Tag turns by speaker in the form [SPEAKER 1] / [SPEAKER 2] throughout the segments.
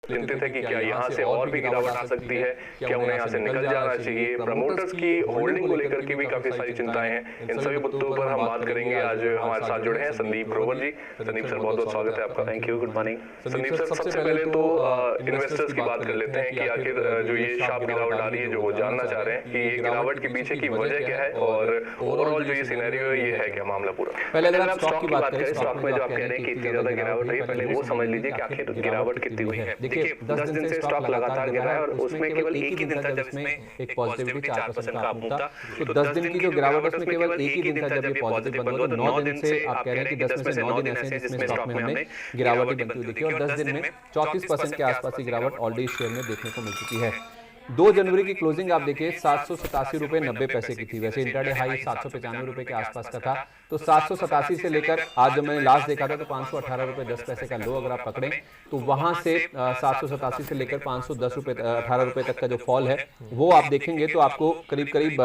[SPEAKER 1] चिंतित है कि क्या यहाँ से और भी गिरावट आ सकती है, क्या उन्हें यहाँ से निकल जाना चाहिए। प्रमोटर्स की होल्डिंग को लेकर के भी काफी सारी चिंताएं हैं। इन सभी मुद्दों पर हम बात करेंगे। आज हमारे साथ जुड़े हैं संदीप ग्रोवर जी। संदीप सर, बहुत बहुत स्वागत है आपका।
[SPEAKER 2] Thank you, good morning.
[SPEAKER 1] Sandeep sir, सबसे पहले तो इन्वेस्टर्स की बात कर लेते हैं कि आखिर जो ये शार्प गिरावट आ रही है, जो वो जानना चाह रहे हैं कि ये गिरावट के पीछे की वजह क्या है और ओवरऑल जो ये सिनेरियो है, ये है क्या मामला पूरा।
[SPEAKER 2] पहले अगर आप स्टॉक की बात करें,
[SPEAKER 1] स्टॉक में जो आप कह रहे हैं कि इतनी ज्यादा गिरावट हुई है, पहले वो समझ लीजिए कि आखिर गिरावट कितनी हुई है। देखिए 10 दिन से स्टॉक लगातार गिरा है और उसमें केवल एक ही दिन था जब इसमें एक पॉजिटिविटी 4% का अप था।
[SPEAKER 2] तो 10 दिन की जो गिरावट है उसमें केवल एक ही दिन था जब ये पॉजिटिव बंद हुआ। 9 दिन से आप कह रहे हैं कि 10 में से 9 दिन ऐसे हैं जिसमें स्टॉक में हमने गिरावट बनती हुई देखी और 10 दिन में 34% के आसपास की गिरावट ऑलरेडी शेयर में देखने को मिल चुकी है। 2 जनवरी की क्लोजिंग आप देखिए 787 रुपए 90 पैसे की थी। वैसे इंट्राडे हाई 795 रुपए के आसपास का था। तो 787 से लेकर आज जब मैंने लास्ट देखा था तो 518 रुपए 10 पैसे का लो अगर आप पकड़ें तो वहां से 787 से लेकर 510 रुपए 18 रुपए तक का जो फॉल है वो आप देखेंगे तो आपको करीब करीब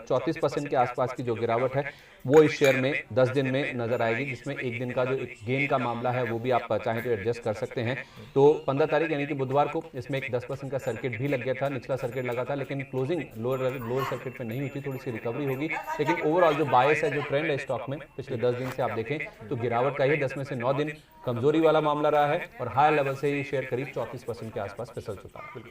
[SPEAKER 2] 34% के आसपास की जो गिरावट है वो इस शेयर में 10 दिन में नजर आएगी, जिसमें एक दिन का जो गेन का मामला है वो भी आप चाहें तो एडजस्ट कर सकते हैं। तो 15 तारीख यानी कि बुधवार को इसमें एक 10% का सर्किट भी लग गया था, निचला सर्किट लगा था, लेकिन क्लोजिंग लोअर सर्किट पे नहीं हुई थी, थोड़ी सी रिकवरी होगी। लेकिन ओवरऑल जो बायस है, जो ट्रेंड है स्टॉक में पिछले 10 दिन से आप देखें तो गिरावट का ही 10 में से 9 दिन कमजोरी वाला मामला रहा है और हायर लेवल से ये शेयर करीब 34% के आसपास फिसल चुका है।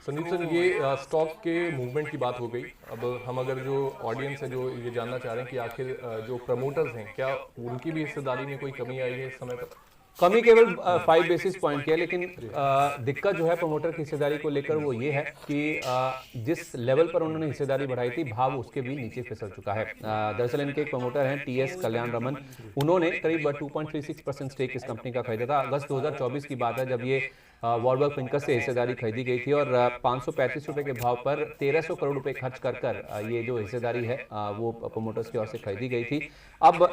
[SPEAKER 3] संदीप सर, ये स्टॉक के मूवमेंट की बात हो गई। अब हम अगर जो ऑडियंस है जो ये जानना चाह रहे हैं कि आखिर जो प्रमोटर्स हैं क्या उनकी भी हिस्सेदारी में कोई कमी आई है इस समय पर?
[SPEAKER 2] कमी केवल 5 बेसिस पॉइंट की है, लेकिन दिक्कत जो है प्रमोटर की हिस्सेदारी को लेकर वो ये है कि जिस लेवल पर उन्होंने हिस्सेदारी बढ़ाई थी भाव उसके भी नीचे फिसल चुका है। दरअसल इनके एक प्रमोटर हैं TS कल्याण रमन, उन्होंने करीब 2.36% स्टेक इस कंपनी का खरीदा था। अगस्त 2024 की बात है जब ये वॉरबर्ग फिनकस से हिस्सेदारी खरीदी गई थी और 535 रुपए के भाव पर 1300 करोड़ रुपए खर्च कर ये जो हिस्सेदारी है वो प्रमोटर्स की ओर से खरीदी गई थी। अब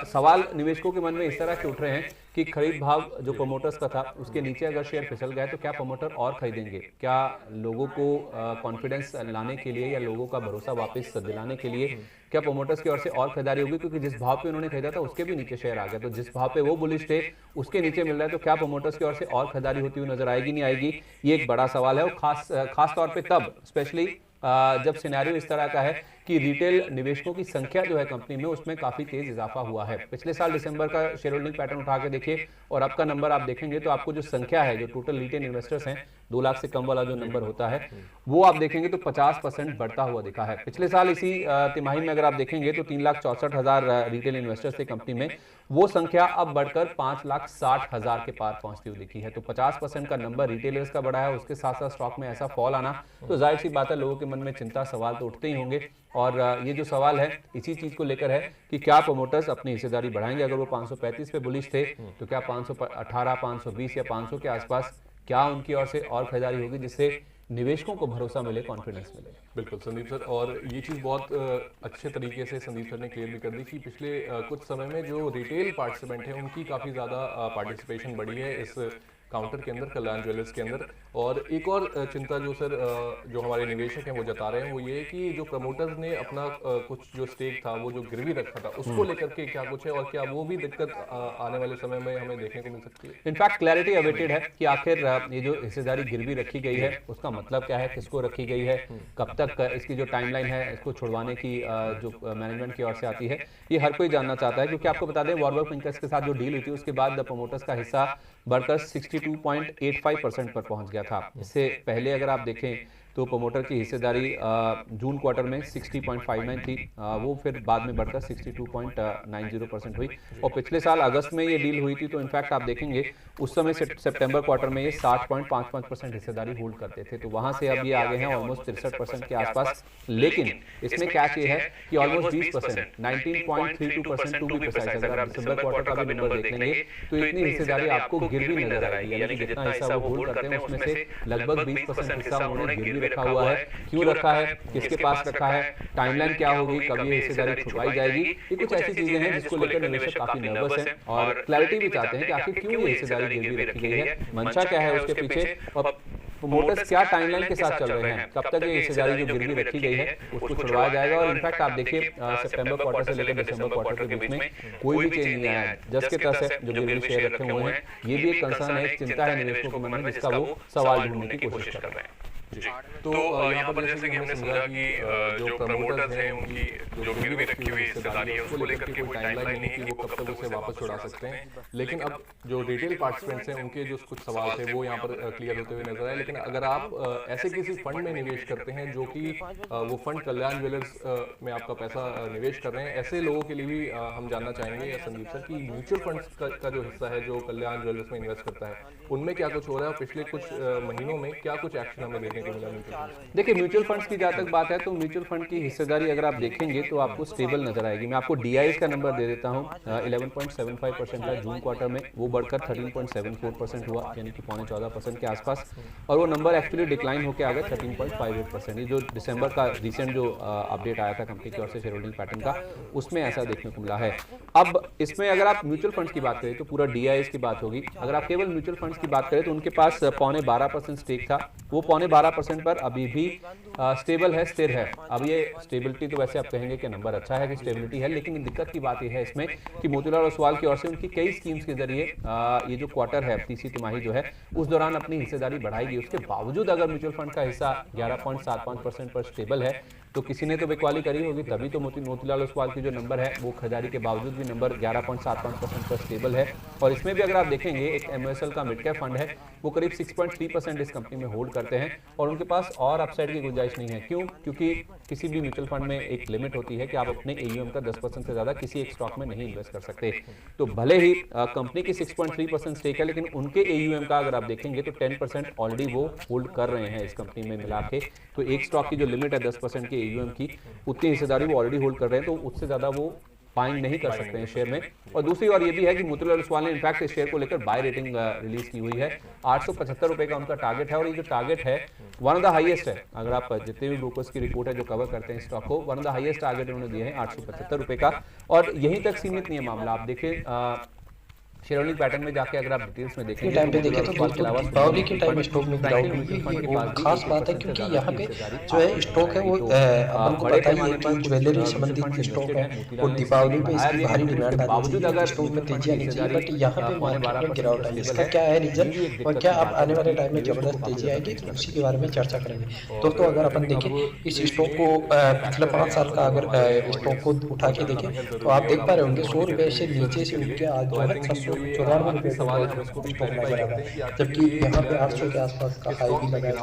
[SPEAKER 2] सवाल निवेशकों के मन में इस तरह के उठ रहे हैं कि खरीद भाव जो प्रमोटर्स का था उसके नीचे अगर शेयर फिसल गए तो क्या प्रमोटर और खरीदेंगे? क्या लोगों को कॉन्फिडेंस लाने के लिए या लोगों का भरोसा वापस दिलाने के लिए क्या प्रमोटर्स की ओर से और खरीदारी होगी? क्योंकि जिस भाव पे उन्होंने खरीदा था उसके भी नीचे शेयर आ गया, तो जिस भाव पे वो बुलिश थे उसके नीचे मिल रहा है, तो क्या प्रमोटर्स की ओर से और खरीदारी होती हुई नजर आएगी नहीं आएगी, ये एक बड़ा सवाल है। और खास तौर पे तब स्पेशली जब सिनेरियो इस तरह का है कि रिटेल निवेशकों की संख्या जो है कंपनी में उसमें काफी तेज इजाफा हुआ है। पिछले साल दिसंबर का शेयर होल्डिंग पैटर्न उठा के देखिए और अब का नंबर आप देखेंगे तो आपको जो संख्या है, जो टोटल रिटेल इन्वेस्टर्स हैं 2 लाख से कम वाला जो नंबर होता है वो आप देखेंगे तो 50% बढ़ता हुआ दिखा है। पिछले साल इसी तिमाही में अगर आप देखेंगे तो 3,64,000 रिटेल इन्वेस्टर्स थे कंपनी में, वो संख्या अब बढ़कर 5,60,000 के पार पहुंचती हुई दिखी है। तो 50% का नंबर रिटेलर्स का बढ़ा है, उसके साथ साथ स्टॉक में ऐसा फॉल आना तो जाहिर सी बात है लोगों के मन में चिंता सवाल तो उठते ही होंगे। और ये जो सवाल है इसी चीज को लेकर है कि क्या प्रमोटर्स अपनी हिस्सेदारी बढ़ाएंगे? अगर वो 535 पे बुलिश थे तो क्या 518, 520 या 500 के आसपास क्या उनकी ओर से और खरीदारी होगी जिससे निवेशकों को भरोसा मिले, कॉन्फिडेंस मिले?
[SPEAKER 3] बिल्कुल संदीप सर, और ये चीज़ बहुत अच्छे तरीके से संदीप सर ने क्लियर भी कर दी कि पिछले कुछ समय में जो रिटेल पार्टिसिपेंट हैं उनकी काफ़ी ज़्यादा पार्टिसिपेशन बढ़ी है इस काउंटर के अंदर, कल्याण ज्वेलर्स के अंदर। और एक और चिंता जो सर जो हमारे निवेशक हैं वो जता रहे हैं वो ये कि जो प्रमोटर्स ने अपना कुछ जो स्टेक था वो जो गिरवी रखा था उसको लेकर के क्या कुछ है और क्या वो भी दिक्कत आने वाले समय में हमें देखने को मिल सकती है?
[SPEAKER 2] इनफैक्ट क्लैरिटी अवेटेड है कि आखिर ये जो हिस्सेदारी गिरवी रखी गई है उसका मतलब क्या है, किसको रखी गई है, कब तक इसकी जो टाइमलाइन है इसको छुड़वाने की जो मैनेजमेंट की ओर से आती है, ये हर कोई जानना चाहता है। क्योंकि आपको बता दें वॉरबर्ग फिनकस के साथ जो डील हुई थी उसके बाद प्रमोटर्स का हिस्सा बढ़कर 62.85% पर पहुंच गया था। इससे पहले अगर आप देखें तो प्रमोटर की हिस्सेदारी जून क्वार्टर में 60.59 थी, वो फिर बाद में बढ़कर 62.90% हुई। और पिछले साल अगस्त में ये डील हुई थी तो इनफैक्ट आप देखेंगे उस समय सितंबर क्वार्टर में ये 60.55% हिस्सेदारी होल्ड करते थे, तो वहां से अब ये आगे हैं ऑलमोस्ट 63% के आसपास। लेकिन इसमें कैच ये है कि ऑलमोस्ट 20%, 19.32% टू बी प्रिसाइज, अगर आप दिसंबर क्वार्टर का भी नंबर देख लेंगे तो इतनी हिस्सेदारी आपको गिरवी नजर आएगी। यानी कि जितना हिस्सा वो होल्ड करते हैं उसमें से लगभग 20% हिस्सा उन्होंने गिरवी रखा हुआ है। क्यों रखा है, किसके पास रखा है, टाइमलाइन क्या होगी, कब ये हिस्सेदारी छुपाई जाएगी, ये कुछ ऐसी चीजें हैं जिसको लेकर निवेशक काफी नर्वस हैं और क्लैरिटी भी चाहते हैं कि आखिर क्यों ये हिस्सेदारी गिरवी रखी गई है, मंशा क्या है उसके पीछे। और प्रोमोटर्स क्या टाइमलाइन के साथ चल रहे हैं, कब तक ये हिस्सेदारी जो गिरवी रखी गई है उसको छुड़वाया जाएगा। और इनफैक्ट आप देखिए सितंबर क्वार्टर से लेकर दिसंबर क्वार्टर के बीच में कोई भी चेंज नहीं आया है। जस के तस है जो गिरवी शेयर रखे हुए हैं। ये भी एक कंसर्न है, एक चिंता है निवेशकों के मन में, जिसका वो सवाल ढूंढने की कोशिश कर रहे हैं।
[SPEAKER 3] तो यहाँ पर जैसे कि हमने समझा कि जो प्रमोटर्स हैं उनकी जो गिरवी रखी हुई हिस्सेदारी है उसको लेकर के कोई टाइमलाइन नहीं है कि वो कब तक उसे वापस छुड़ा सकते हैं। लेकिन अब जो रिटेल पार्टिसिपेंट्स हैं उनके जो कुछ सवाल थे वो यहाँ पर क्लियर होते हुए नजर आए। लेकिन अगर आप ऐसे किसी फंड में निवेश करते हैं जो कि वो फंड कल्याण ज्वेलर्स में आपका पैसा निवेश कर रहे हैं, ऐसे लोगों के लिए भी हम जानना चाहेंगे संदीप सर कि म्यूचुअल फंड्स का जो हिस्सा है जो कल्याण ज्वेलर्स में इन्वेस्ट करता है उनमें क्या कुछ हो रहा है और पिछले कुछ महीनों में क्या कुछ एक्शन हमें देखने को मिला।
[SPEAKER 2] देखिए म्यूचुअल फंड्स की जहाँ तक बात है तो म्यूचुअल फंड की हिस्सेदारी अगर आप देखेंगे तो आपको स्टेबल नजर आएगी। मैं आपको डीआईएस का नंबर दे देता हूँ, 11.75% था जून क्वार्टर में, वो बढ़कर 13.74% हुआ, यानी कि 14.25% के आसपास। और वो नंबर एक्चुअली डिक्लाइन होकर आ गया 13.58%। ये जो दिसंबर का रिसेंट जो अपडेट आया था कंपनी की ओर से शेयर होल्डिंग पैटर्न का, उसमें ऐसा देखने को मिला है। अब इसमें अगर आप म्यूचुअल फंड्स की बात करें तो पूरा डीआईएस की बात होगी। अगर आप केवल म्यूचुअल फंड्स की बात करें तो उनके पास 12.25% स्टेक था, वो 12.25% पर अभी भी स्टेबल है, स्थिर है। अब ये स्टेबिलिटी तो वैसे आप कहेंगे कि नंबर अच्छा है कि स्टेबिलिटी है, लेकिन दिक्कत की बात यह है इसमें कि मोतीलाल ओसवाल की ओर से उनकी कई स्कीम्स के जरिए ये जो क्वार्टर है, तीसरी तिमाही जो है, उस दौरान अपनी हिस्सेदारी बढ़ाएगी। उसके बावजूद अगर म्यूचुअल फंड का हिस्सा 11.75% पर स्टेबल है तो किसी ने तो बिकवाली करी होगी, तभी तो मोतीलाल ओसवाल की जो नंबर है वो खरीदारी के बावजूद भी नंबर 11.75% पर स्टेबल है। और इसमें भी अगर आप देखेंगे एक एमओएसएल का मिड कैप फंड है, वो करीब 6.3% इस कंपनी में होल्ड करते हैं और उनके पास और अपसाइड की गुंजाइश नहीं है। क्यों? क्योंकि किसी भी म्यूचुअल फंड में एक लिमिट होती है कि आप अपने एयूएम का 10% से ज्यादा किसी एक स्टॉक में नहीं इन्वेस्ट कर सकते। तो भले ही कंपनी की 6.3% स्टेक है, लेकिन उनके एयूएम का अगर आप देखेंगे तो 10% ऑलरेडी वो होल्ड कर रहे हैं इस कंपनी में मिला के। तो एक स्टॉक की जो लिमिट है 10% के एयूएम की, उतनी हिस्सेदारी वो ऑलरेडी होल्ड कर रहे हैं, तो उससे ज्यादा वो बाइंग नहीं कर सकते हैं शेयर में। और दूसरी ओर ये भी है कि मोतीलाल ओसवाल ने इनफैक्ट इस शेयर को लेकर बाय रेटिंग रिलीज की हुई है। 875 रुपए का उनका टारगेट है और ये जो टारगेट है वन ऑफ द हाईएस्ट है। अगर आप जितने भी ब्रोकर्स की रिपोर्ट है जो कवर करते हैं स्टॉक को, one of the highest target उन्होंने दिए हैं 875 रुपए का। और यहीं तक सीमित नहीं है मामला। आप देखिए शेयर होल्डिंग पैटर्न में जाके अगर आप डिटेल्स में देखेंगे
[SPEAKER 4] टाइम पे देखें तो दीपावली के टाइम स्टॉक में गिरावट हुई है। ये वो खास बात है क्योंकि यहाँ पे जो है स्टॉक है वो अपन को पता ही है कि ज्वेलरी संबंधित स्टॉक है और दीपावली पे इसकी भारी डिमांड आती है, अगर स्टॉक में तेजी आनी चाहिए, बट यहाँ पे मार्केट में गिरावट आई है। इसका क्या है रीजन और क्या आप आने वाले टाइम में जबरदस्त तेजी आएगी, तो उसी के बारे में चर्चा करेंगे। दोस्तों अगर अपन देखें इस स्टॉक को पिछले 5 साल का अगर स्टॉक को उठा के देखें तो आप देख पा रहे होंगे 100 रुपए से नीचे से उठ के आज जो है 694 रुपए सवाल है उसको भी स्टॉक नजर आता है, जबकि यहाँ पे 800 के आसपास का हाई भी लगा है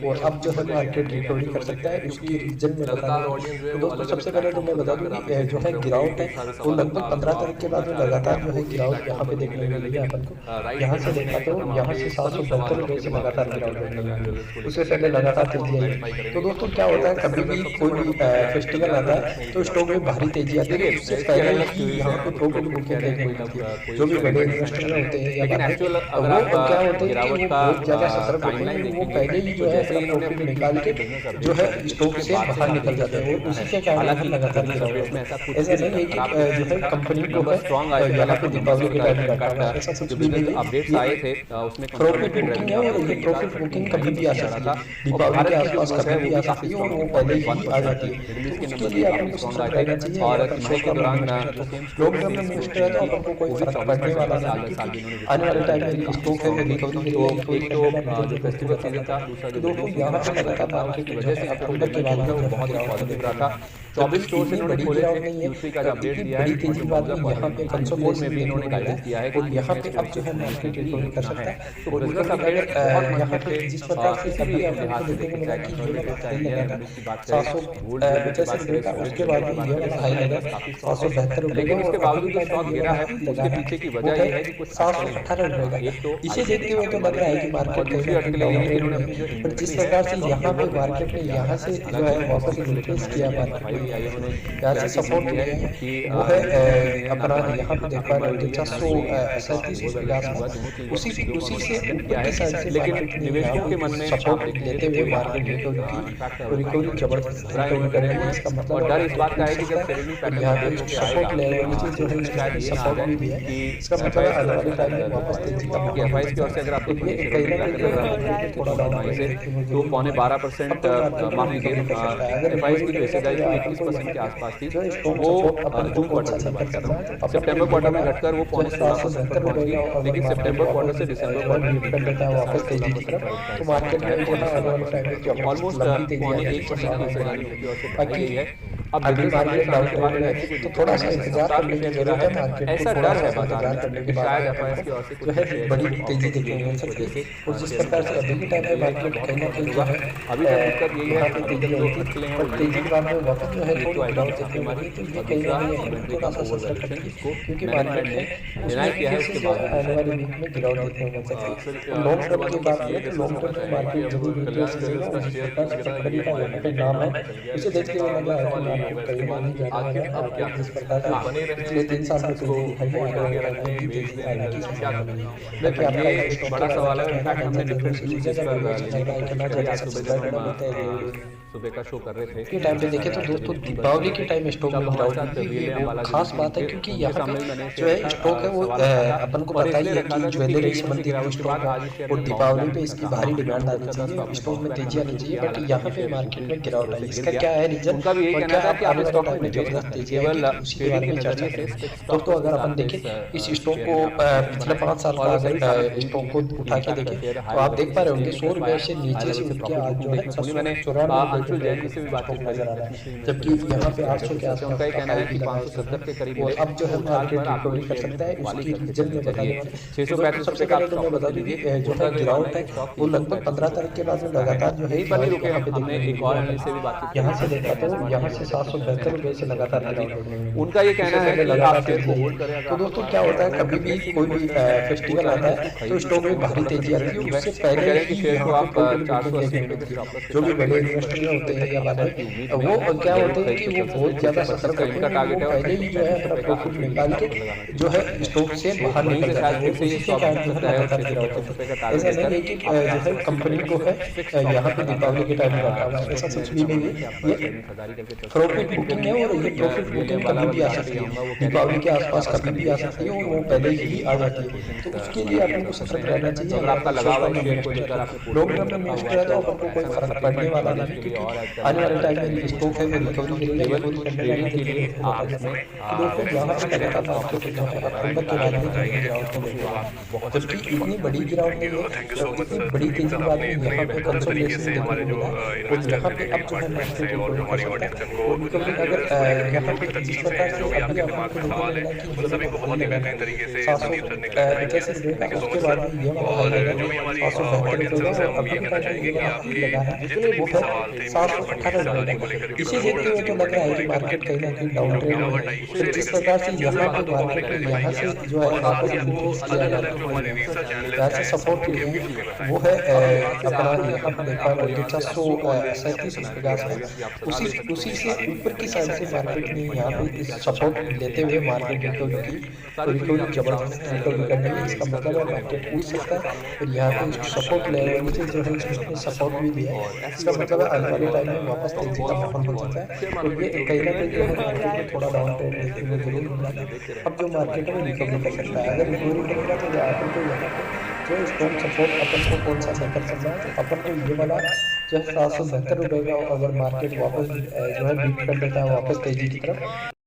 [SPEAKER 4] और अब जो है मार्केट रिकवरी कर सकता है। उसकी रीजन में बता दूं तो दोस्तों सबसे पहले तो मैं बता दूं कि जो है गिरावट है वो लगभग 15 तारीख के बाद में लगातार जो है गिरावट यहाँ पे देखने को मिली है अपन को। यहाँ से देखा तो यहाँ से 772 रुपए से लगातार गिरावट देखने को मिली, उससे पहले लगातार तेजी आई। तो दोस्तों क्या होता है कभी भी कोई भी फेस्टिवल आता है तो स्टॉक में भारी तेजी आती है। उससे पहले ही यहाँ पे प्रॉफिट बुकिंग देखने को मिलती है। जो भी बड़े इन्वेस्टर होते हैं या एक्चुअल अगर आप क्या होते हैं कि वो बहुत ज्यादा सतर्क होते हैं, वो पहले ही जो है अपना प्रॉफिट निकाल के जो है स्टॉक से बाहर निकल जाते हैं और उसी के कारण लगातार गिरावट में ऐसा नहीं है कि जो है कंपनी को बस स्ट्रांग आया यहाँ पे दीपावली के टाइम में घाटा ऐसा कुछ भी नहीं।
[SPEAKER 2] अपडेट्स आए थे उसमें
[SPEAKER 4] प्रॉफिट बुकिंग है और ये प्रॉफिट बुकिंग कभी भी आ सकता है, दीपावली के आसपास कभी भी आ सकती है और वो पहले ही आ जाती है। उसके लिए अपन को सतर्क रहना चाहिए और स्टॉक के दौरान लॉन्ग टर्म में इन्वेस्टर है तो अपन को कोई फर्क पड़ने वाला नहीं। आने वाले टाइम में स्टॉक है रिकवरी के लिए एक तो जो फेस्टिवल सीजन था, दोस्तों यहाँ पे लगातार मार्केट की वजह से अक्टूबर के बाद में बहुत ही पॉजिटिव रहा था। 24 स्टोर से इन्होंने खोले थे, दूसरी का जो अपडेट दिया है तेजी बाद यहाँ पे कंसोलिडेशन में भी इन्होंने गाइडेंस किया है कि यहाँ पे अब जो है मार्केट रिकवरी कर सकता है। तो बिजनेस अपडेट यहाँ पे जिस प्रकार से सभी आपको देखने को मिला कि जो है 750 रुपए का, उसके बाद ये वाला हाई लगा 772 रुपए का, उसके बावजूद जो स्टॉक गिरा है उसके पीछे की वजह ये है कि कुछ 718 रुपए का। इसे देखते हुए तो लग रहा है कि मार्केट पर जिस प्रकार से यहाँ पे मार्केट ने यहाँ से जो है वापस रिप्लेस किया मार्केट यहाँ से सपोर्ट किया कि वो है अपना यहाँ पे देख पा रहे हैं 437 रुपए के आसपास, उसी से उनकी साइड से लेकिन निवेशकों के मन में सपोर्ट लेते हुए मार्केट रिकवरी जबरदस्त रिकवरी करेंगे। इसका मतलब डर इस बात का है कि जब यहाँ पे सपोर्ट ले रहे हैं जो है सपोर्ट भी है इसका मतलब है आने वाले टाइम में वापस तेजी का
[SPEAKER 2] क्योंकि एफआईएस की ओर से अगर आप देखें
[SPEAKER 4] ये कहीं ना कहीं थोड़ा डाउन
[SPEAKER 2] से तो 0.12% माफ कीजिए एफआईएस की जो हिस्सेदारी थी 21% के आसपास थी, वो जून क्वार्टर की बात कर रहा हूँ। सितंबर क्वार्टर में घटकर वो 0.16% पर पहुंच गई, लेकिन सितंबर क्वार्टर से दिसंबर क्वार्टर
[SPEAKER 4] वापस तेजी की तरफ तो मार्केट में जो है आने वाले टाइम में जो
[SPEAKER 2] ऑलमोस्ट 1% की हिस्सेदारी की ओर से बढ़ गई है। अब
[SPEAKER 4] अभी
[SPEAKER 2] बिजनेस
[SPEAKER 4] मार्केट
[SPEAKER 2] आने के बाद
[SPEAKER 4] डाउन है तो थोड़ा सा इंतजार करने की जरूरत है। मार्केट
[SPEAKER 2] ऐसा
[SPEAKER 4] को
[SPEAKER 2] डर
[SPEAKER 4] थोड़ा
[SPEAKER 2] है
[SPEAKER 4] सा
[SPEAKER 2] बाजार
[SPEAKER 4] इंतजार
[SPEAKER 2] में
[SPEAKER 4] करने
[SPEAKER 2] कि
[SPEAKER 4] के
[SPEAKER 2] शायद
[SPEAKER 4] बाद
[SPEAKER 2] एफआईएस की ओर से
[SPEAKER 4] जो है बड़ी तेजी देखने को मिल सकती है। और जिस प्रकार से अभी के टाइम में मार्केट कहीं ना कहीं जो है
[SPEAKER 2] अभी तक दिक्कत यही है
[SPEAKER 4] यहाँ पे तेजी
[SPEAKER 2] जो
[SPEAKER 4] आई
[SPEAKER 2] अटकलें
[SPEAKER 4] थी
[SPEAKER 2] हैं
[SPEAKER 4] और
[SPEAKER 2] वो
[SPEAKER 4] तेजी के बाद में वापस जो है
[SPEAKER 2] एक
[SPEAKER 4] थोड़ी
[SPEAKER 2] तो
[SPEAKER 4] गिरावट
[SPEAKER 2] आइटम
[SPEAKER 4] देखने को मिली तो ये कहीं
[SPEAKER 2] दूसरा
[SPEAKER 4] ना कहीं
[SPEAKER 2] इन्वेंट्री
[SPEAKER 4] थोड़ा
[SPEAKER 2] का
[SPEAKER 4] सा सस्ता
[SPEAKER 2] ओवरवैल्यूएशन
[SPEAKER 4] करती
[SPEAKER 2] जिसको
[SPEAKER 4] है क्योंकि
[SPEAKER 2] मैनेजमेंट
[SPEAKER 4] मार्केट
[SPEAKER 2] ने
[SPEAKER 4] में
[SPEAKER 2] डिनाई किया है,
[SPEAKER 4] उसमें
[SPEAKER 2] उसके
[SPEAKER 4] जो है
[SPEAKER 2] बावजूद
[SPEAKER 4] आने वाले वीक में गिरावट देखने को मिल सकती है। लॉन्ग टर्म की बात करें तो लॉन्ग टर्म में मार्केट जरूर रिट्रेस करेगा और जिस प्रकार से कंपनी का यहाँ पे नाम है उसे देखते हुए लग रहा है कि मार्केट कहीं ना कहीं जाने वाला है। मार्केट जिस प्रकार से पिछले 3 साल में तेजी दिखाई है आने वाले टाइम में भी तेजी आने की संभावना है। बाकी आपका
[SPEAKER 2] ये
[SPEAKER 4] स्टॉक
[SPEAKER 2] बड़ा सवाल है। इनफैक्ट हमने
[SPEAKER 4] डिफरेंट
[SPEAKER 2] डिफरेंट
[SPEAKER 4] यूजेस
[SPEAKER 2] यूजेस
[SPEAKER 4] पर
[SPEAKER 2] पर
[SPEAKER 4] लेने की करना
[SPEAKER 2] आज
[SPEAKER 4] चाहते हैं
[SPEAKER 2] सुबह
[SPEAKER 4] सबसे
[SPEAKER 2] जब
[SPEAKER 4] पहले
[SPEAKER 2] हम
[SPEAKER 4] होता है
[SPEAKER 2] सुबह का शो कर रहे थे
[SPEAKER 4] के टाइम पे देखें तो दोस्तों दीपावली के टाइम स्टॉक में गिरावट हुई है। ये वो खास बात है क्योंकि यहाँ पे जो है स्टॉक है वो अपन को पता ही है कि ज्वेलरी संबंधित स्टॉक है और दीपावली पे इसकी भारी डिमांड आनी चाहिए, स्टॉक में तेजी आनी चाहिए। बट यहाँ पे मार्केट में गिरावट आई, इसका क्या है रीजन
[SPEAKER 2] उनका भी यही
[SPEAKER 4] और
[SPEAKER 2] कहना
[SPEAKER 4] क्या
[SPEAKER 2] था कि आप
[SPEAKER 4] आने वाले
[SPEAKER 2] स्टॉक
[SPEAKER 4] टाइम
[SPEAKER 2] में
[SPEAKER 4] में जबरदस्त तेजी आएगी
[SPEAKER 2] केवल
[SPEAKER 4] उसी के बारे में चर्चा करेंगे। दोस्तों अगर अपन देखें इस स्टॉक को पिछले 5 साल का अगर स्टॉक को उठा के देखें तो आप देख पा रहे होंगे 100 रुपए से नीचे से उठ के आज जो है 794
[SPEAKER 2] जैन से भी बातचीत
[SPEAKER 4] नजर आ रहा है, जबकि यहाँ पे 800 के आसपास
[SPEAKER 2] उनका ये कहना है कि
[SPEAKER 4] का
[SPEAKER 2] 570 के करीब
[SPEAKER 4] और अब जो है मार्केट रिकवरी कर सकता है उसकी रीजन में बताने वाले
[SPEAKER 2] 635
[SPEAKER 4] सबसे पहले तो मैं बता दूं कि जो है गिरावट है वो लगभग 15 तारीख के बाद में लगातार जो है
[SPEAKER 2] यहीं पर नहीं रुके
[SPEAKER 4] यहाँ पे
[SPEAKER 2] हमने
[SPEAKER 4] देखने
[SPEAKER 2] एक और एनालिस्ट से भी बातचीत
[SPEAKER 4] यहाँ से देखा तो यहाँ से 772 रुपए से लगातार गिरावट
[SPEAKER 2] उनका ये कहना है कि आप शेयर को होल्ड करें।
[SPEAKER 4] तो दोस्तों क्या होता है कभी भी कोई भी फेस्टिवल आता है तो स्टॉक में भारी तेजी आती है उससे पहले
[SPEAKER 2] कि शेयर को आप 480
[SPEAKER 4] जो भी बड़े इन्वेस्टर होते हैं या बात वो क्या होते हैं कि वो बहुत ज्यादा सतर्क होते हैं, वो पहले ही जो है अपना प्रॉफिट निकाल के जो है स्टॉक से बाहर निकल जाते हैं। उसी के कारण जो है लगातार गिरावट होती है। ऐसा नहीं है कि जो है कंपनी को है यहाँ पे दीपावली के टाइम में रखा हुआ है, ऐसा कुछ भी नहीं है। ये प्रॉफिट बुकिंग है और ये प्रॉफिट बुकिंग कभी भी आ सकती है, दीपावली के आसपास कभी भी आ सकती है और वो पहले ही आ जाती है। तो उसके लिए अपन को सतर्क रहना चाहिए। अगर आपका लगाव है शेयर को लेकर लॉन्ग टर्म में इन्वेस्ट करें तो अपन को कोई फर्क पड़ने वाला नहीं, क्योंकि आने वाले टाइम में स्टॉक है वो रिकवरी करेगा
[SPEAKER 2] ट्रेडिंग के लिए आप इसमें
[SPEAKER 4] दोस्तों यहाँ से लगातार मार्केट जो है अक्टूबर के बाद में गिरावट को लेकर जबकि इतनी बड़ी गिरावट नहीं है, इतनी बड़ी तेजी के बाद में यहाँ पे कंसोलिडेशन देखने को मिला और यहाँ पे अब जो है मार्केट रिकवरी कर सकता है। और रिकवरी अगर यहाँ पे जिस प्रकार से अभी आपको देखने को मिला कि सभी को बहुत ही बेहतरीन तरीके से 785 रुपये का उसके बाद में ये वाला 772 रुपये का और अपन का जो ये वाला लगा है वो है 718 रुपये का। इसे देखते हुए तो लग रहा है कि मार्केट कहीं ना कहीं डाउन ट्रेंड में है। फिर जिस प्रकार से यहाँ पे मार्केट में यहाँ से जो है वापस इंक्रीज किया जा रहा है यहाँ से सपोर्ट के लिए वो है अपना यहाँ पे देखा 437 रुपये का आसपास उसी से ऊपर की साइड से मार्केट ने यहाँ पे इस सपोर्ट लेते हुए मार्केट रिकवरी की तो रिकवरी जबरदस्त रिकवरी करने में इसका मतलब है मार्केट उठ सकता है और यहाँ पे सपोर्ट लेने से जो है उसने सपोर्ट भी दिया है। इसका मतलब है आने वाले टाइम में वापस तेजी का माहौल हो सकता है और ये कहीं ना कहीं जो है मार्केट में थोड़ा डाउन ट्रेंड देखने को जरूर मिला है। अब जो मार्केट में रिकवरी कर सकता है, अगर रिकवरी करेगा तो अपन को यहाँ पे जो स्ट्रॉन्ग सपोर्ट अपन को कौन सा लेकर चल रहा है तो अपन को ये वाला जो है 772 रुपये का अगर मार्केट वापस जो है बीट कर देता है वापस तेजी की तरफ